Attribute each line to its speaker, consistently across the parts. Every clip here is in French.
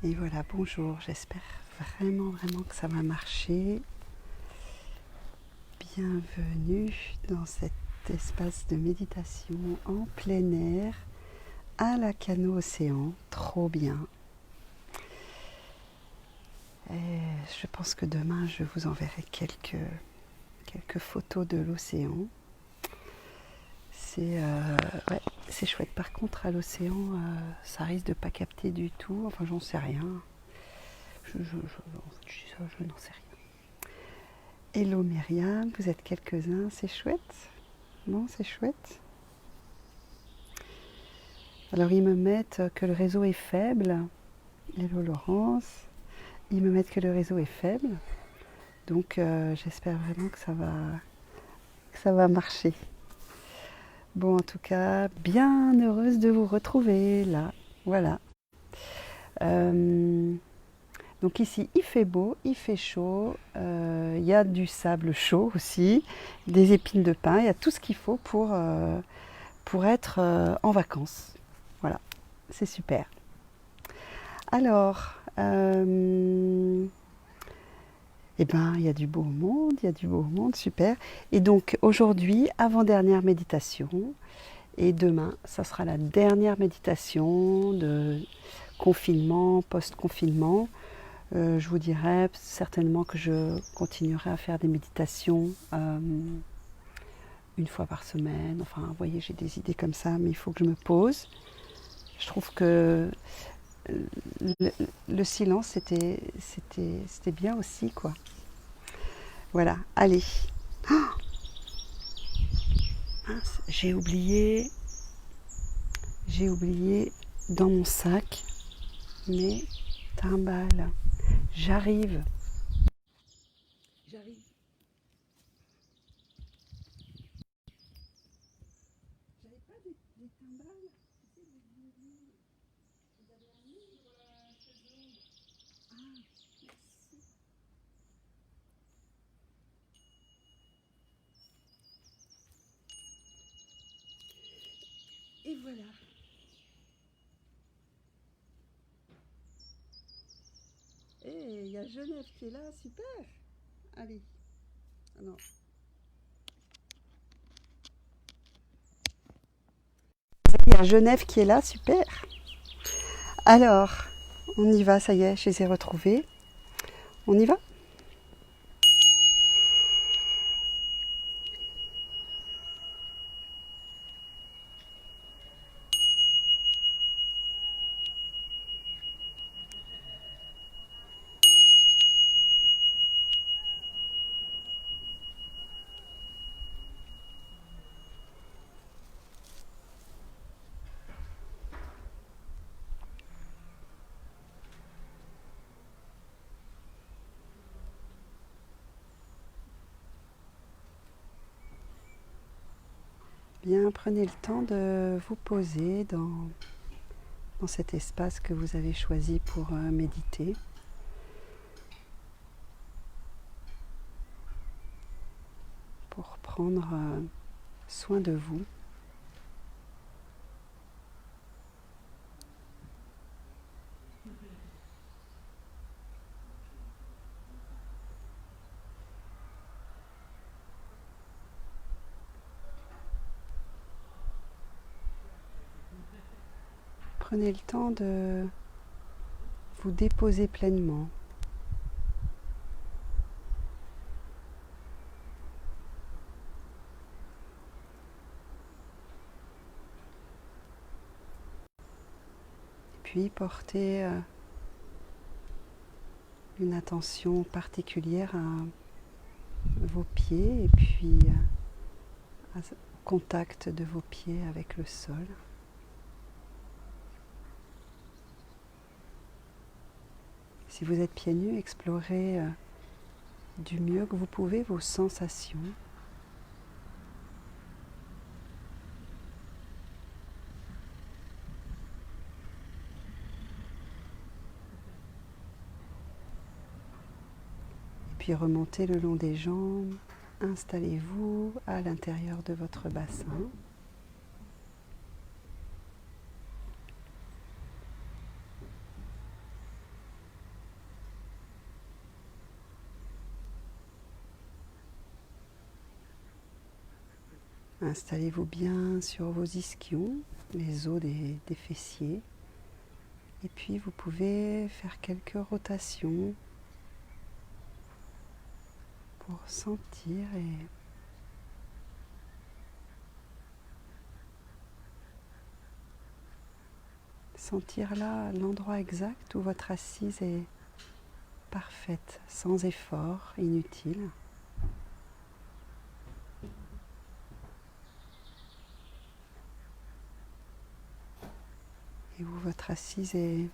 Speaker 1: Et voilà, bonjour, j'espère vraiment que ça va marcher. Bienvenue dans cet espace de méditation en plein air à la Cano Océan, trop bien. Et je pense que demain je vous enverrai quelques photos de l'océan. Ouais, c'est chouette. Par contre, à l'océan, ça risque de pas capter du tout. Enfin, j'en sais rien. Je n'en sais rien. Hello Myriam, vous êtes quelques-uns, c'est chouette. Non, c'est chouette. Alors ils me mettent que le réseau est faible. Hello Laurence. Ils me mettent que le réseau est faible. Donc j'espère vraiment que ça va marcher. Bon, en tout cas, bien heureuse de vous retrouver là. Voilà. Donc ici, il fait beau, il fait chaud. Il y a du sable chaud aussi, des épines de pin. Il y a tout ce qu'il faut pour être en vacances. Voilà, c'est super. Alors, eh ben, il y a du beau monde, super. Et donc aujourd'hui, avant-dernière méditation, et demain, ça sera la dernière méditation de confinement, post-confinement. Je vous dirai certainement que je continuerai à faire des méditations une fois par semaine. Enfin, vous voyez, j'ai des idées comme ça, mais il faut que je me pose. Je trouve que le silence, c'était bien aussi, quoi. Voilà, allez. Oh, mince, j'ai oublié dans mon sac mes timbales. J'arrive. J'arrive. J'avais pas des timbales. Vous avez un livre, Ah, merci. Et voilà. Et il y a Genève qui est là, super. Allez. Alors, il y a Genève qui est là, super. Alors, on y va, ça y est, je les ai retrouvés. On y va? Bien, prenez le temps de vous poser dans cet espace que vous avez choisi pour méditer. Pour prendre soin de vous. Prenez le temps de vous déposer pleinement. Puis portez une attention particulière à vos pieds et puis au contact de vos pieds avec le sol. Si vous êtes pieds nus, explorez du mieux que vous pouvez vos sensations. Et puis remontez le long des jambes. Installez-vous à l'intérieur de votre bassin. Installez-vous bien sur vos ischions, les os des fessiers. Et puis vous pouvez faire quelques rotations pour sentir et sentir là l'endroit exact où votre assise est parfaite, sans effort inutile. Et où votre assise est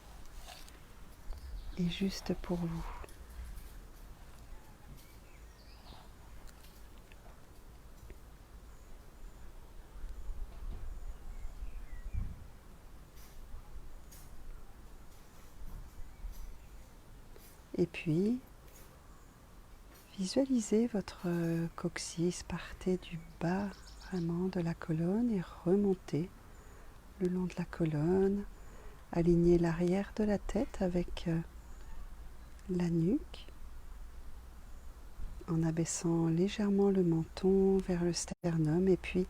Speaker 1: juste pour vous. Et puis, visualisez votre coccyx, partez du bas vraiment de la colonne et remontez le long de la colonne. Alignez l'arrière de la tête avec la nuque en abaissant légèrement le menton vers le sternum et puis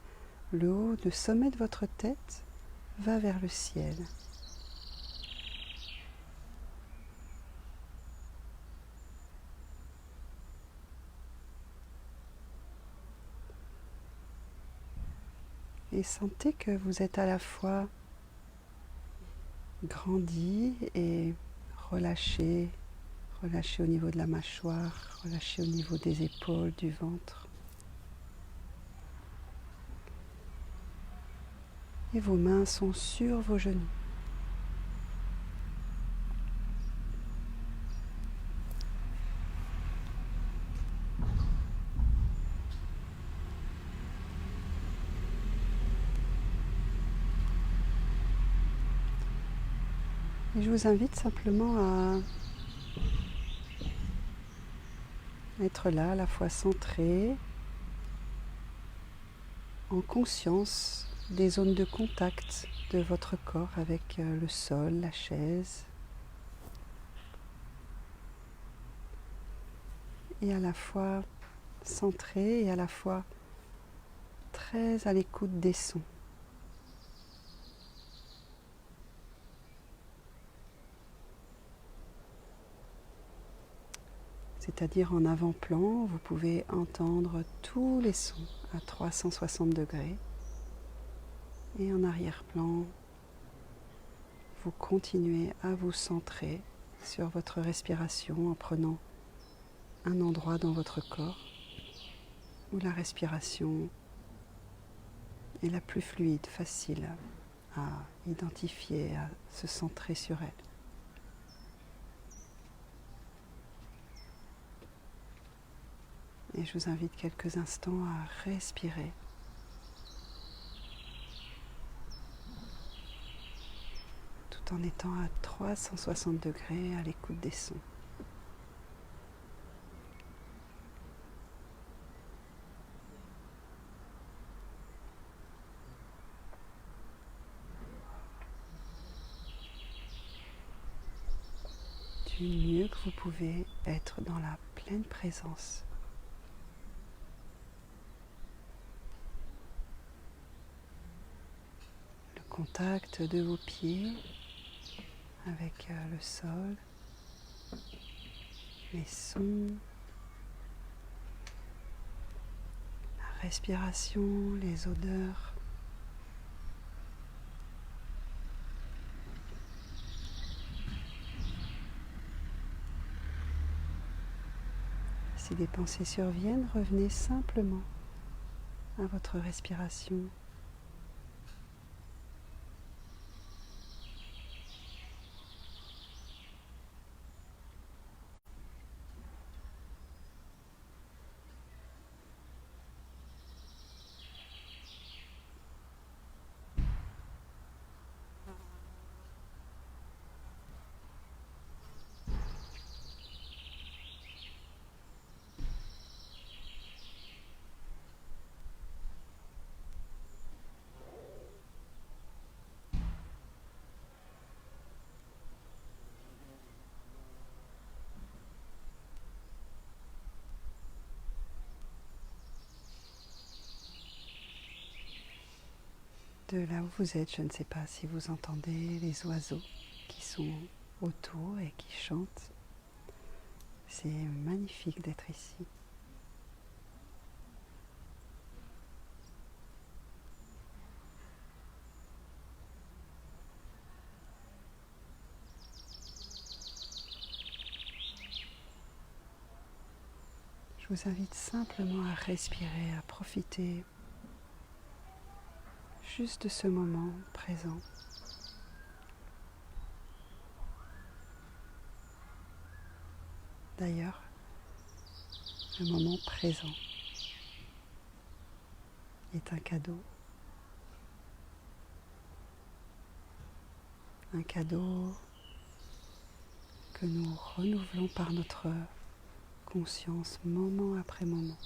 Speaker 1: le haut, le sommet de votre tête va vers le ciel. Et sentez que vous êtes à la fois grandi et relâché. Relâchez au niveau de la mâchoire, relâchez au niveau des épaules, du ventre. Et vos mains sont sur vos genoux. Et je vous invite simplement à être là, à la fois centré, en conscience des zones de contact de votre corps avec le sol, la chaise, et à la fois centré et à la fois très à l'écoute des sons. C'est-à-dire en avant-plan, vous pouvez entendre tous les sons à 360 degrés. Et en arrière-plan, vous continuez à vous centrer sur votre respiration en prenant un endroit dans votre corps où la respiration est la plus fluide, facile à identifier, à se centrer sur elle. Et je vous invite quelques instants à respirer. Tout en étant à 360 degrés à l'écoute des sons. Du mieux que vous pouvez être dans la pleine présence. Le contact de vos pieds avec le sol, les sons, la respiration, les odeurs. Si des pensées surviennent, revenez simplement à votre respiration. de là où vous êtes. Je ne sais pas si vous entendez les oiseaux qui sont autour et qui chantent. C'est magnifique d'être ici. Je vous invite simplement à respirer, à profiter juste de ce moment présent. D'ailleurs, le moment présent est un cadeau. Un cadeau que nous renouvelons par notre conscience moment après moment.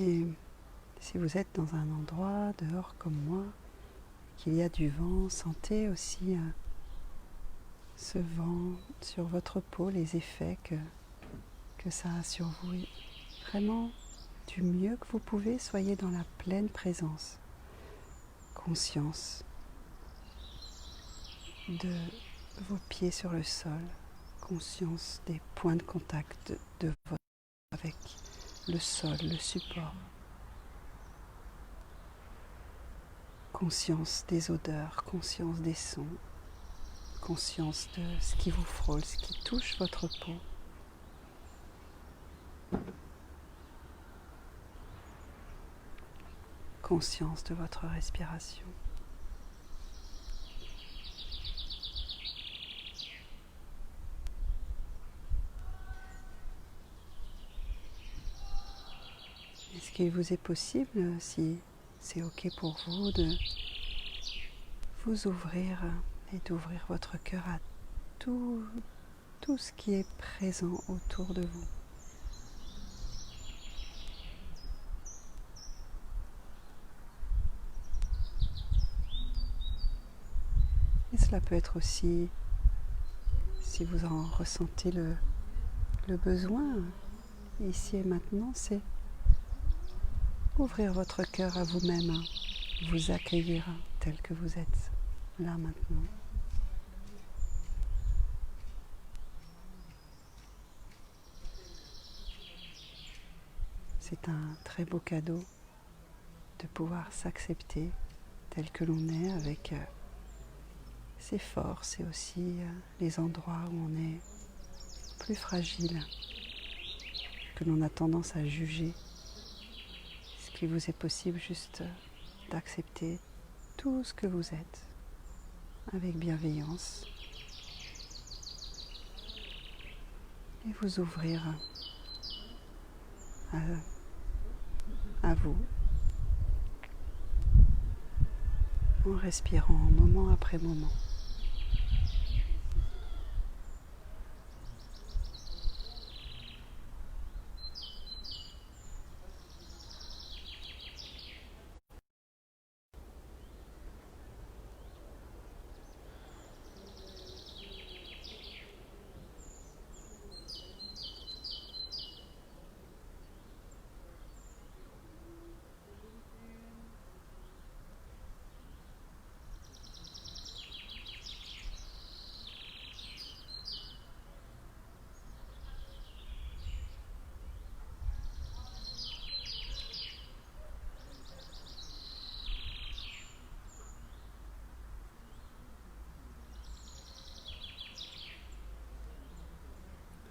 Speaker 1: Et si vous êtes dans un endroit dehors comme moi, qu'il y a du vent, sentez aussi ce vent sur votre peau, les effets que ça a sur vous. Et vraiment, du mieux que vous pouvez, soyez dans la pleine présence, conscience de vos pieds sur le sol, conscience des points de contact de votre avec le sol, le support. Conscience des odeurs, conscience des sons, conscience de ce qui vous frôle, ce qui touche votre peau. Conscience de votre respiration. Est-ce qu'il vous est possible, si c'est OK pour vous, de vous ouvrir et d'ouvrir votre cœur à tout ce qui est présent autour de vous? Et cela peut être aussi, si vous en ressentez le besoin, ici et maintenant, c'est ouvrir votre cœur à vous-même, vous accueillir tel que vous êtes, là maintenant. C'est un très beau cadeau de pouvoir s'accepter tel que l'on est, avec ses forces et aussi les endroits où on est plus fragile, que l'on a tendance à juger. Est-ce qu'il vous est possible juste d'accepter tout ce que vous êtes avec bienveillance et vous ouvrir à vous en respirant moment après moment.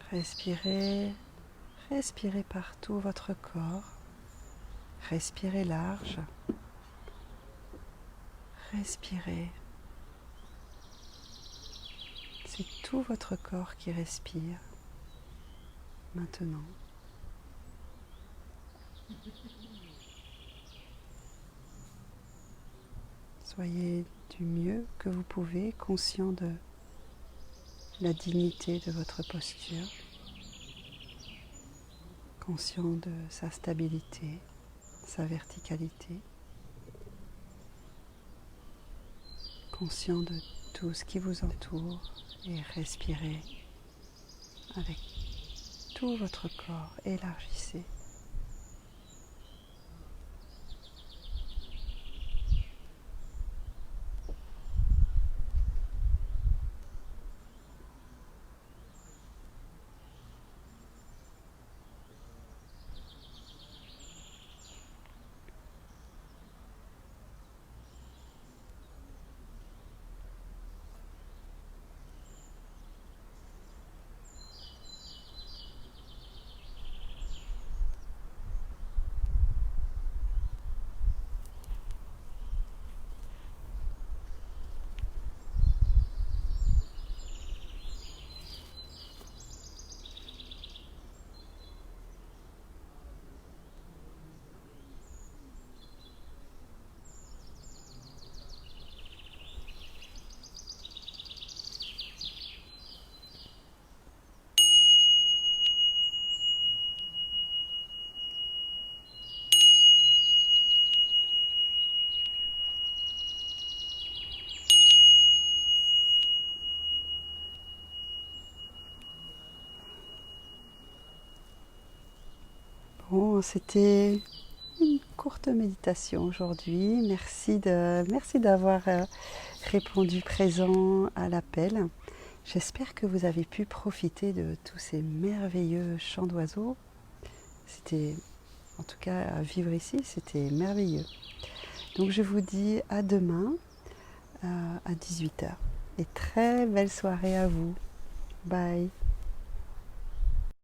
Speaker 1: Respirez, respirez par tout votre corps, respirez large, respirez. C'est tout votre corps qui respire maintenant. Soyez du mieux que vous pouvez, conscient de la dignité de votre posture, conscient de sa stabilité, sa verticalité, conscient de tout ce qui vous entoure et respirez avec tout votre corps, élargissez. Bon, c'était une courte méditation aujourd'hui. Merci d'avoir répondu présent à l'appel. J'espère que vous avez pu profiter de tous ces merveilleux chants d'oiseaux. C'était, en tout cas, à vivre ici, c'était merveilleux. Donc je vous dis à demain à 18 h. Et très belle soirée à vous. Bye.